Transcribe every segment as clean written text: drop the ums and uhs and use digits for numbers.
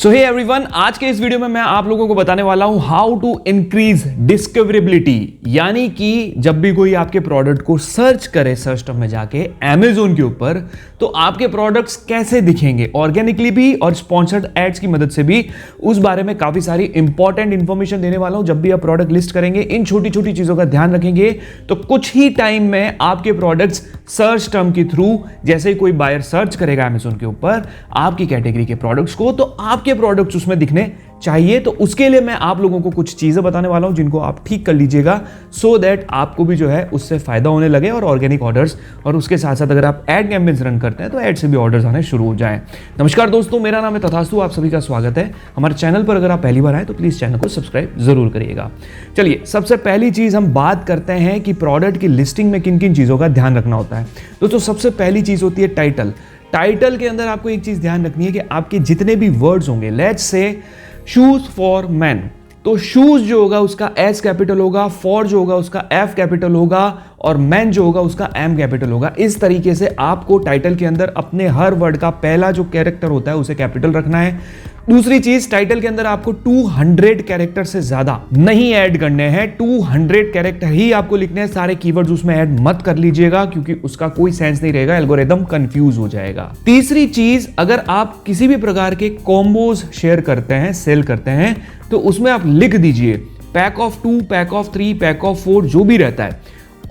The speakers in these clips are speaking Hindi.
सो हे एवरीवन, आज के इस वीडियो में मैं आप लोगों को बताने वाला हूं हाउ टू इंक्रीज डिस्कवरेबिलिटी। यानी कि जब भी कोई आपके प्रोडक्ट को सर्च करे सर्च टर्म में जाके Amazon के ऊपर, तो आपके प्रोडक्ट्स कैसे दिखेंगे, ऑर्गेनिकली भी और स्पॉन्सर्ड एड्स की मदद से भी। उस बारे में काफी सारी इंपॉर्टेंट इंफॉर्मेशन देने वाला हूं। जब भी आप प्रोडक्ट लिस्ट करेंगे, इन छोटी छोटी चीजों का ध्यान रखेंगे तो कुछ ही टाइम में आपके प्रोडक्ट्स सर्च टर्म के थ्रू, जैसे ही कोई बायर सर्च करेगा Amazon के ऊपर आपकी कैटेगरी के प्रोडक्ट्स को, तो आपके प्रोडक्ट्स उसमें दिखने चाहिए। तो उसके लिए मैं आप लोगों को कुछ चीजें बताने वाला हूं जिनको आप ठीक कर लीजिएगा, सो दैट आपको भी जो है उससे फायदा होने लगे और ऑर्गेनिक ऑर्डर्स, और उसके साथ साथ अगर आप एड कैंपेन्स रन करते हैं तो एड से भी ऑर्डर्स आने शुरू हो जाएं। नमस्कार दोस्तों, मेरा नाम है तथास्तु, आप सभी का स्वागत है हमारे चैनल पर। अगर आप पहली बार आए तो प्लीज चैनल को सब्सक्राइब जरूर करिएगा। चलिए, सबसे पहली चीज हम बात करते हैं कि प्रोडक्ट की लिस्टिंग में किन किन चीजों का ध्यान रखना होता है। दोस्तों, सबसे पहली चीज होती है टाइटल। टाइटल के अंदर आपको एक चीज ध्यान रखनी है कि आपके जितने भी वर्ड्स होंगे, let's say shoes for man, तो शूज जो होगा उसका एस कैपिटल होगा, फॉर जो होगा उसका एफ कैपिटल होगा, और मैन जो होगा उसका एम कैपिटल होगा। इस तरीके से आपको टाइटल के अंदर अपने हर वर्ड का पहला जो कैरेक्टर होता है उसे कैपिटल रखना है। दूसरी चीज, टाइटल के अंदर आपको 200 कैरेक्टर से ज्यादा नहीं ऐड करने हैं। 200 कैरेक्टर ही आपको लिखने हैं, सारे कीवर्ड्स उसमें ऐड मत कर लीजिएगा क्योंकि उसका कोई सेंस नहीं रहेगा, एल्गोरिदम कंफ्यूज हो जाएगा। तीसरी चीज, अगर आप किसी भी प्रकार के कॉम्बोज शेयर करते हैं, सेल करते हैं, तो उसमें आप लिख दीजिए pack of 2, pack of 3, pack of 4, जो भी रहता है,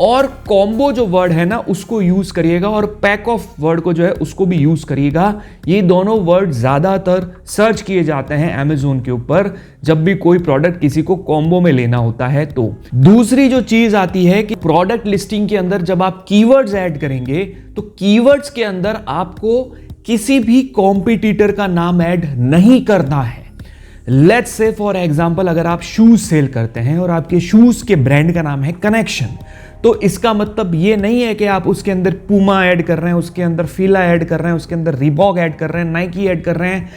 और कॉम्बो जो वर्ड है ना उसको यूज करिएगा, और पैक ऑफ वर्ड को जो है उसको भी यूज करिएगा। ये दोनों वर्ड ज्यादातर सर्च किए जाते हैं Amazon के ऊपर जब भी कोई प्रोडक्ट किसी को कॉम्बो में लेना होता है। तो दूसरी जो चीज आती है कि प्रोडक्ट लिस्टिंग के अंदर जब आप कीवर्ड्स ऐड करेंगे तो कीवर्ड्स के अंदर आपको किसी भी कॉम्पिटिटर का नाम ऐड नहीं करना है। लेट्स से फॉर एग्जांपल, अगर आप शूज सेल करते हैं और आपके शूज के ब्रांड का नाम है कनेक्शन, तो इसका मतलब ये नहीं है कि आप उसके अंदर पूमा ऐड कर रहे हैं, उसके अंदर फीला ऐड कर रहे हैं, उसके अंदर रीबॉक ऐड कर रहे हैं, नाइकी ऐड कर रहे हैं।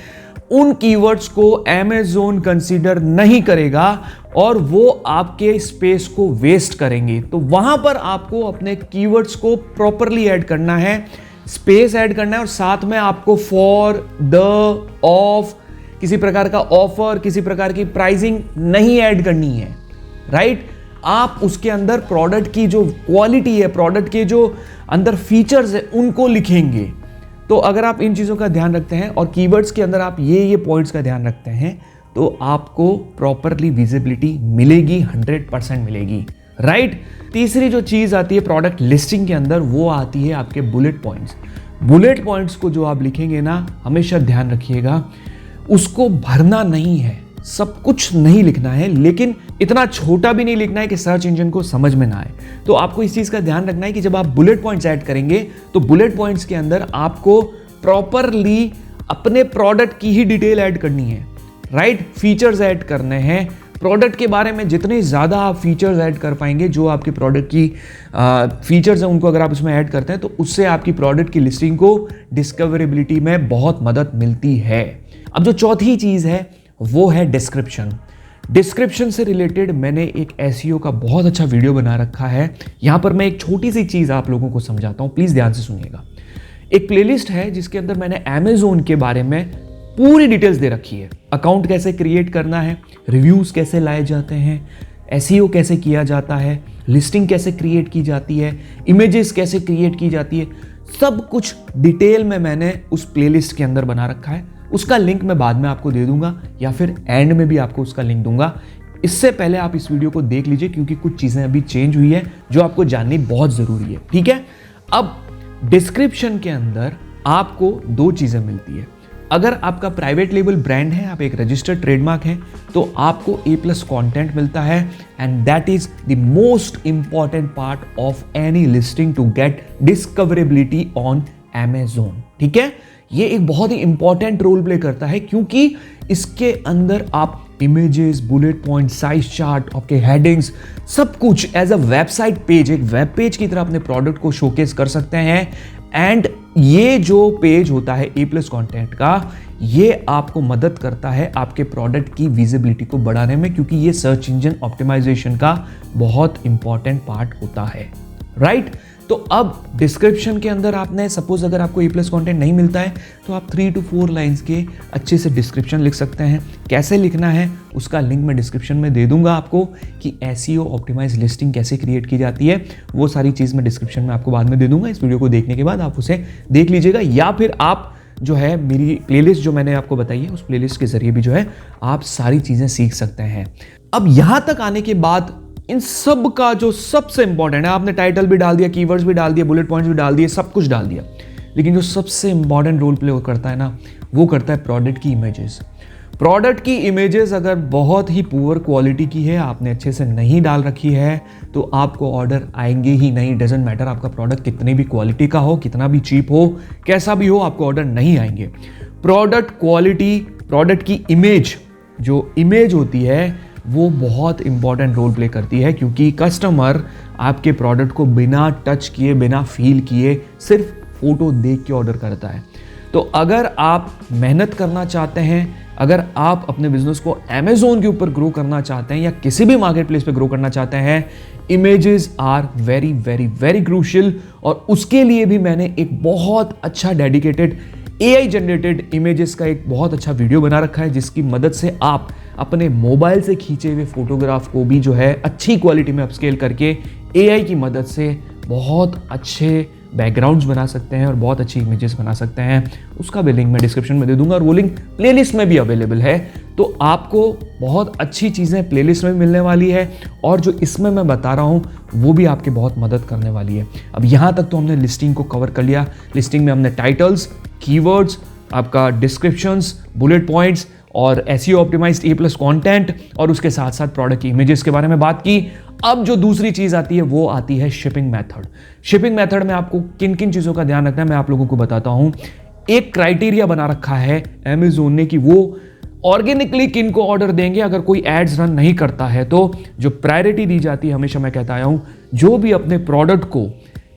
उन कीवर्ड्स को Amazon कंसीडर नहीं करेगा और वो आपके स्पेस को वेस्ट करेंगे। तो वहां पर आपको अपने कीवर्ड्स को प्रॉपरली ऐड करना है, स्पेस ऐड करना है, और साथ में आपको फॉर, द, ऑफ, किसी प्रकार का ऑफर, किसी प्रकार की प्राइसिंग नहीं ऐड करनी है, राइट। आप उसके अंदर प्रोडक्ट की जो क्वालिटी है, प्रोडक्ट के जो अंदर फीचर्स है, उनको लिखेंगे। तो अगर आप इन चीज़ों का ध्यान रखते हैं और कीवर्ड्स के अंदर आप ये पॉइंट्स का ध्यान रखते हैं, तो आपको प्रॉपरली विजिबिलिटी मिलेगी, 100% मिलेगी, राइट। तीसरी जो चीज़ आती है प्रोडक्ट लिस्टिंग के अंदर, वो आती है आपके बुलेट पॉइंट्स। बुलेट पॉइंट्स को जो आप लिखेंगे ना, हमेशा ध्यान रखिएगा, उसको भरना नहीं है, सब कुछ नहीं लिखना है, लेकिन इतना छोटा भी नहीं लिखना है कि सर्च इंजन को समझ में ना आए। तो आपको इस चीज का ध्यान रखना है कि जब आप बुलेट पॉइंट्स ऐड करेंगे तो बुलेट पॉइंट्स के अंदर आपको प्रॉपरली अपने प्रोडक्ट की ही डिटेल ऐड करनी है, राइट। फीचर्स ऐड करने हैं, प्रोडक्ट के बारे में जितने ज़्यादा आप फीचर्स ऐड कर पाएंगे, जो आपके प्रोडक्ट की फीचर्स हैं उनको अगर आप उसमें ऐड करते हैं, तो उससे आपकी प्रोडक्ट की लिस्टिंग को डिस्कवरेबिलिटी में बहुत मदद मिलती है। अब जो चौथी चीज़ है वो है डिस्क्रिप्शन। डिस्क्रिप्शन से रिलेटेड मैंने एक एसईओ का बहुत अच्छा वीडियो बना रखा है। यहाँ पर मैं एक छोटी सी चीज़ आप लोगों को समझाता हूँ, प्लीज़ ध्यान से सुनिएगा। एक प्लेलिस्ट है जिसके अंदर मैंने Amazon के बारे में पूरी डिटेल्स दे रखी है। अकाउंट कैसे क्रिएट करना है, रिव्यूज़ कैसे लाए जाते हैं, एसईओ कैसे किया जाता है, लिस्टिंग कैसे क्रिएट की जाती है, इमेजेस कैसे क्रिएट की जाती है, सब कुछ डिटेल में मैंने उस प्लेलिस्ट के अंदर बना रखा है। उसका लिंक मैं बाद में आपको दे दूंगा या फिर एंड में भी आपको उसका लिंक दूंगा। इससे पहले आप इस वीडियो को देख लीजिए क्योंकि कुछ चीज़ें अभी चेंज हुई है जो आपको जाननी बहुत ज़रूरी है, ठीक है। अब डिस्क्रिप्शन के अंदर आपको दो चीज़ें मिलती है। अगर आपका प्राइवेट लेबल ब्रांड है, आप एक रजिस्टर्ड ट्रेडमार्क है, तो आपको A+ कंटेंट मिलता है, and that is the most important part of any listing to get discoverability on Amazon, ठीक है। ये एक बहुत ही इंपॉर्टेंट रोल प्ले करता है क्योंकि इसके अंदर आप images, bullet point, size chart, आपके हेडिंग्स, सब कुछ एज अ वेबसाइट पेज, एक वेब पेज की तरह अपने प्रोडक्ट को शोकेस कर सकते हैं। एंड ये जो पेज होता है A+ कंटेंट का, ये आपको मदद करता है आपके प्रोडक्ट की विजिबिलिटी को बढ़ाने में, क्योंकि ये सर्च इंजन ऑप्टिमाइजेशन का बहुत इंपॉर्टेंट पार्ट होता है, राइट। तो अब डिस्क्रिप्शन के अंदर आपने सपोज अगर आपको ए प्लस कॉन्टेंट नहीं मिलता है तो आप 3 to 4 लाइन्स के अच्छे से डिस्क्रिप्शन लिख सकते हैं। कैसे लिखना है उसका लिंक मैं डिस्क्रिप्शन में दे दूंगा आपको, कि एसईओ ऑप्टिमाइज लिस्टिंग कैसे क्रिएट की जाती है, वो सारी चीज़ मैं डिस्क्रिप्शन में आपको बाद में दे दूंगा। इस वीडियो को देखने के बाद आप उसे देख लीजिएगा, या फिर आप जो है मेरी प्लेलिस्ट जो मैंने आपको बताई है उस प्लेलिस्ट के जरिए भी जो है आप सारी चीज़ें सीख सकते हैं। अब यहाँ तक आने के बाद इन सब का जो सबसे इंपॉर्टेंट है, आपने टाइटल भी डाल दिया, कीवर्ड्स भी डाल दिया, बुलेट पॉइंट्स भी डाल दिए, सब कुछ डाल दिया, लेकिन जो सबसे इंपॉर्टेंट रोल प्ले करता है ना, वो करता है प्रोडक्ट की इमेजेस। प्रोडक्ट की इमेजेस अगर बहुत ही पुअर क्वालिटी की है, आपने अच्छे से नहीं डाल रखी है, तो आपको ऑर्डर आएंगे ही नहीं। डजेंट मैटर आपका प्रोडक्ट कितनी भी क्वालिटी का हो, कितना भी चीप हो, कैसा भी हो, आपको ऑर्डर नहीं आएंगे। प्रोडक्ट क्वालिटी, प्रोडक्ट की इमेज, जो इमेज होती है वो बहुत इंपॉर्टेंट रोल प्ले करती है, क्योंकि कस्टमर आपके प्रोडक्ट को बिना टच किए, बिना फील किए, सिर्फ फोटो देख के ऑर्डर करता है। तो अगर आप मेहनत करना चाहते हैं, अगर आप अपने बिजनेस को अमेज़न के ऊपर ग्रो करना चाहते हैं या किसी भी मार्केट प्लेस पे ग्रो करना चाहते हैं, images are very very very crucial. और उसके लिए भी मैंने एक बहुत अच्छा डेडिकेटेड AI जनरेटेड इमेजेस का एक बहुत अच्छा वीडियो बना रखा है, जिसकी मदद से आप अपने मोबाइल से खींचे हुए फोटोग्राफ को भी जो है अच्छी क्वालिटी में अपस्केल करके AI की मदद से बहुत अच्छे बैकग्राउंड्स बना सकते हैं और बहुत अच्छी इमेजेस बना सकते हैं। उसका भी लिंक मैं डिस्क्रिप्शन में दे दूंगा और वो लिंक प्लेलिस्ट में भी अवेलेबल है। तो आपको बहुत अच्छी चीज़ें प्लेलिस्ट में मिलने वाली है, और जो इसमें मैं बता रहा हूँ वो भी आपकी बहुत मदद करने वाली है। अब यहाँ तक तो हमने लिस्टिंग को कवर कर लिया। लिस्टिंग में हमने टाइटल्स, कीवर्ड्स, आपका डिस्क्रिप्शंस, बुलेट पॉइंट्स और एसईओ ऑप्टिमाइज्ड ए प्लस कंटेंट, और उसके साथ साथ प्रोडक्ट की इमेजेस के बारे में बात की। अब जो दूसरी चीज आती है वो आती है शिपिंग मेथड। शिपिंग मेथड में आपको किन किन चीजों का ध्यान रखना है मैं आप लोगों को बताता हूं। एक क्राइटेरिया बना रखा है अमेज़न ने कि वो ऑर्गेनिकली किन को ऑर्डर देंगे। अगर कोई एड्स रन नहीं करता है तो जो प्रायोरिटी दी जाती है, हमेशा मैं कहता आया हूं, जो भी अपने प्रोडक्ट को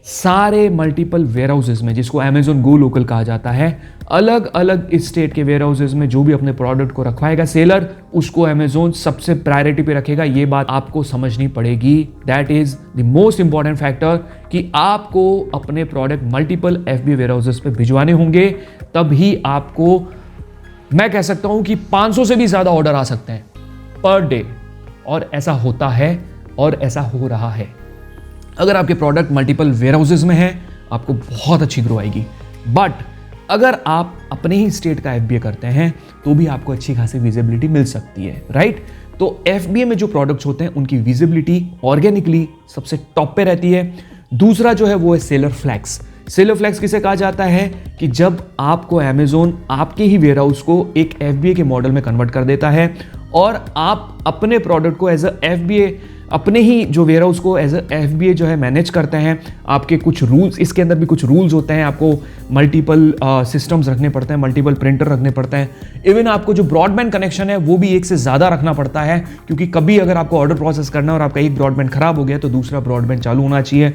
सारे मल्टीपल वेयर हाउसेज में, जिसको अमेज़न गो लोकल कहा जाता है, अलग अलग स्टेट के वेयर हाउसेज में जो भी अपने प्रोडक्ट को रखवाएगा सेलर, उसको अमेज़न सबसे प्रायोरिटी पे रखेगा। ये बात आपको समझनी पड़ेगी। That is the most important factor, कि आपको अपने product multiple FBA warehouses पे भिजवाने होंगे, तभी आपको, मैं कह सकता हूं कि 500 से भी ज्यादा ऑर्डर आ सकते हैं पर डे, और ऐसा होता है और ऐसा हो रहा है। अगर आपके प्रोडक्ट मल्टीपल वेयर हाउसेज में है, आपको बहुत अच्छी ग्रो आएगी। बट अगर आप अपने ही स्टेट का FBA करते हैं तो भी आपको अच्छी खासी विजिबिलिटी मिल सकती है, राइट। तो FBA में जो प्रोडक्ट्स होते हैं उनकी विजिबिलिटी ऑर्गेनिकली सबसे टॉप पे रहती है। दूसरा जो है वो है सेलर फ्लैग्स। सेलर फ्लैग्स किसे कहा जाता है कि जब आपको अमेज़न आपके ही वेयर हाउस को एक FBA के मॉडल में कन्वर्ट कर देता है, और आप अपने प्रोडक्ट को एज अ FBA, अपने ही जो वेयर हाउस को एज अ FBA जो है मैनेज करते हैं। आपके कुछ रूल्स, इसके अंदर भी कुछ रूल्स होते हैं, आपको मल्टीपल सिस्टम्स रखने पड़ते हैं, मल्टीपल प्रिंटर रखने पड़ते हैं। इवन आपको जो ब्रॉडबैंड कनेक्शन है वो भी एक से ज़्यादा रखना पड़ता है, क्योंकि कभी अगर आपको ऑर्डर प्रोसेस करना है और आपका एक ब्रॉडबैंड खराब हो गया तो दूसरा ब्रॉडबैंड चालू होना चाहिए।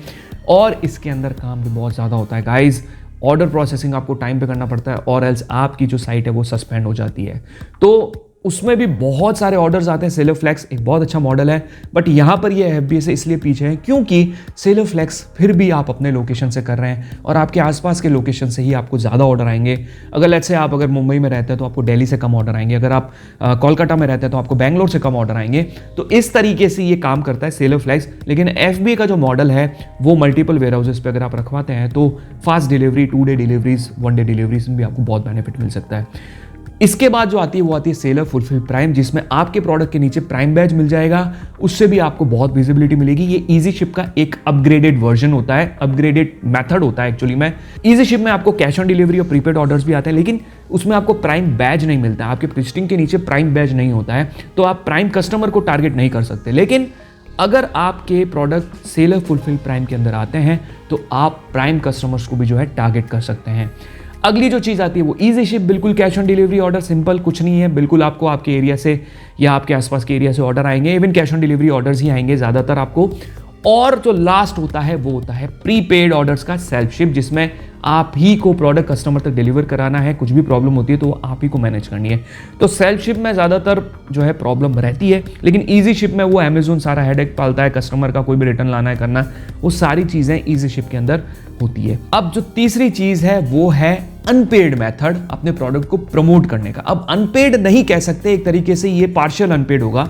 और इसके अंदर काम भी बहुत ज़्यादा होता है गाइज। ऑर्डर प्रोसेसिंग आपको टाइम पे करना पड़ता है, और एल्स आपकी जो साइट है वो सस्पेंड हो जाती है। तो उसमें भी बहुत सारे ऑर्डर्स आते हैं। सेलर फ्लैक्स एक बहुत अच्छा मॉडल है, बट यहाँ पर ये FBA से इसलिए पीछे है क्योंकि सेलर फ्लैक्स फिर भी आप अपने लोकेशन से कर रहे हैं, और आपके आसपास के लोकेशन से ही आपको ज़्यादा ऑर्डर आएंगे। अगर लेट्स से आप अगर मुंबई में रहते हैं तो आपको दिल्ली से कम ऑर्डर आएंगे, अगर आप कोलकाता में रहते हैं तो आपको बैंगलोर से कम ऑर्डर आएंगे। तो इस तरीके से ये काम करता है सेलर फ्लैक्स। लेकिन FBA का जो मॉडल है वो मल्टीपल वेयर हाउसेज पर अगर आप रखवाते हैं तो fast delivery, 2 day deliveries, 1 day deliveries में भी आपको बहुत बेनिफिट मिल सकता है। इसके बाद जो आती है वो आती है सेलर फुलफिल प्राइम, जिसमें आपके प्रोडक्ट के नीचे प्राइम बैज मिल जाएगा। उससे भी आपको बहुत विजिबिलिटी मिलेगी। ये इजी शिप का एक अपग्रेडेड वर्जन होता है, अपग्रेडेड मेथड होता है एक्चुअली में। इजी शिप में आपको कैश ऑन डिलीवरी और प्रीपेड ऑर्डर्स भी आते हैं, लेकिन उसमें आपको प्राइम बैज नहीं मिलता है। आपके लिस्टिंग के नीचे प्राइम बैज नहीं होता है, तो आप प्राइम कस्टमर को टारगेट नहीं कर सकते। लेकिन अगर आपके प्रोडक्ट सेलर फुलफिल प्राइम के अंदर आते हैं तो आप प्राइम कस्टमर्स को भी जो है टारगेट कर सकते हैं। अगली जो चीज़ आती है वो इजी शिप, बिल्कुल cash on delivery order, simple कुछ नहीं है, बिल्कुल आपको आपके एरिया से या आपके आसपास के एरिया से ऑर्डर आएंगे। Even cash on delivery orders ही आएंगे ज़्यादातर आपको। और जो लास्ट होता है वो होता है प्रीपेड ऑर्डर्स का सेल्फ शिप, जिसमें आप ही को प्रोडक्ट कस्टमर तक डिलीवर कराना है। कुछ भी प्रॉब्लम होती है तो वो आप ही को मैनेज करनी है। तो सेल्फ शिप में ज़्यादातर जो है प्रॉब्लम रहती है, लेकिन ईजी शिप में वो अमेजोन सारा हेडेक पालता है, कस्टमर का कोई भी रिटर्न लाना है करना, वो सारी चीज़ें ईजी शिप के अंदर होती है। अब जो तीसरी चीज़ है वो है अनपेड मेथड अपने प्रोडक्ट को प्रमोट करने का। अब अनपेड नहीं कह सकते, एक तरीके से ये पार्शियल अनपेड होगा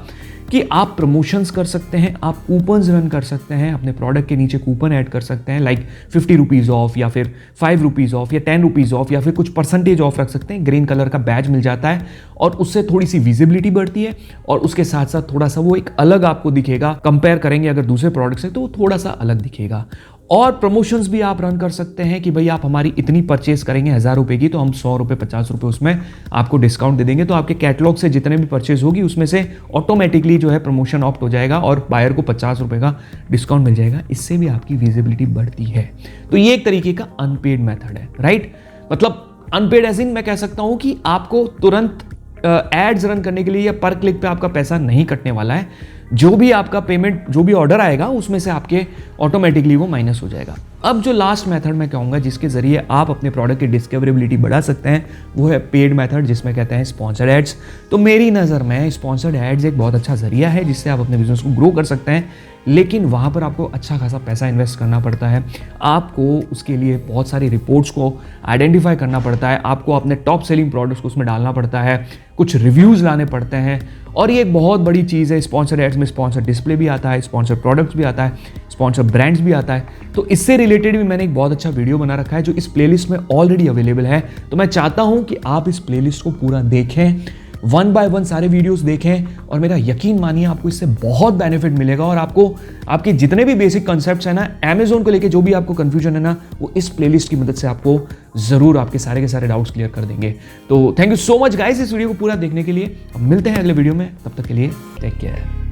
कि आप प्रमोशंस कर सकते हैं, आप कूपन्स रन कर सकते हैं, अपने प्रोडक्ट के नीचे कूपन ऐड कर सकते हैं, लाइक 50 रुपीज़ ऑफ या फिर 5 रुपीज़ ऑफ या 10 रुपीज़ ऑफ या फिर कुछ परसेंटेज ऑफ रख सकते हैं। ग्रीन कलर का बैज मिल जाता है और उससे थोड़ी सी विजिबिलिटी बढ़ती है और उसके साथ साथ थोड़ा सा वो एक अलग आपको दिखेगा। कंपेयर करेंगे अगर दूसरे प्रोडक्ट से तो वो थोड़ा सा अलग दिखेगा। और प्रमोशंस भी आप रन कर सकते हैं कि भाई आप हमारी इतनी परचेस करेंगे 1000 रुपये की तो हम 100 रुपये 50 रुपये उसमें आपको डिस्काउंट दे देंगे। तो आपके कैटलॉग से जितने भी परचेस होगी उसमें से ऑटोमेटिकली जो है प्रमोशन ऑप्ट हो जाएगा और बायर को 50 रुपये का डिस्काउंट मिल जाएगा। इससे भी आपकी विजिबिलिटी बढ़ती है। तो ये एक तरीके का अनपेड मेथड है, राइट। मतलब अनपेड एज इन मैं कह सकता हूँ कि आपको तुरंत एड्स रन करने के लिए या पर क्लिक पे आपका पैसा नहीं कटने वाला है। जो भी आपका पेमेंट, जो भी ऑर्डर आएगा उसमें से आपके ऑटोमेटिकली वो माइनस हो जाएगा। अब जो लास्ट मेथड मैं कहूँगा जिसके जरिए आप अपने प्रोडक्ट की डिस्कवरेबिलिटी बढ़ा सकते हैं वो है पेड मेथड, जिसमें कहते हैं स्पॉन्सर्ड एड्स। तो मेरी नज़र में स्पॉन्सर्ड एड्स एक बहुत अच्छा जरिया है जिससे आप अपने बिजनेस को ग्रो कर सकते हैं, लेकिन वहाँ पर आपको अच्छा खासा पैसा इन्वेस्ट करना पड़ता है। आपको उसके लिए बहुत सारी रिपोर्ट्स को आइडेंटिफाई करना पड़ता है, आपको अपने टॉप सेलिंग प्रोडक्ट्स को उसमें डालना पड़ता है, कुछ रिव्यूज़ लाने पड़ते हैं और ये एक बहुत बड़ी चीज़ है। स्पॉन्सर्ड एड्स में स्पॉन्सर डिस्प्ले भी आता है, स्पॉन्सर प्रोडक्ट्स भी आता है, स्पॉन्सर ब्रांड्स भी आता है। तो इससे रिलेटेड भी मैंने एक बहुत अच्छा वीडियो बना रखा है जो इस प्लेलिस्ट में ऑलरेडी अवेलेबल है। तो मैं चाहता हूँ कि आप इस प्लेलिस्ट को पूरा देखें, 1 बाय 1 सारे वीडियोस देखें और मेरा यकीन मानिए आपको इससे बहुत बेनिफिट मिलेगा और आपको आपके जितने भी बेसिक कॉन्सेप्ट्स हैं ना अमेजोन को लेके, जो भी आपको कंफ्यूजन है ना, वो इस प्लेलिस्ट की मदद से आपको जरूर आपके सारे के सारे डाउट्स क्लियर कर देंगे। तो thank you so much guys इस वीडियो को पूरा देखने के लिए। अब मिलते हैं अगले वीडियो में, तब तक के लिए टेक केयर।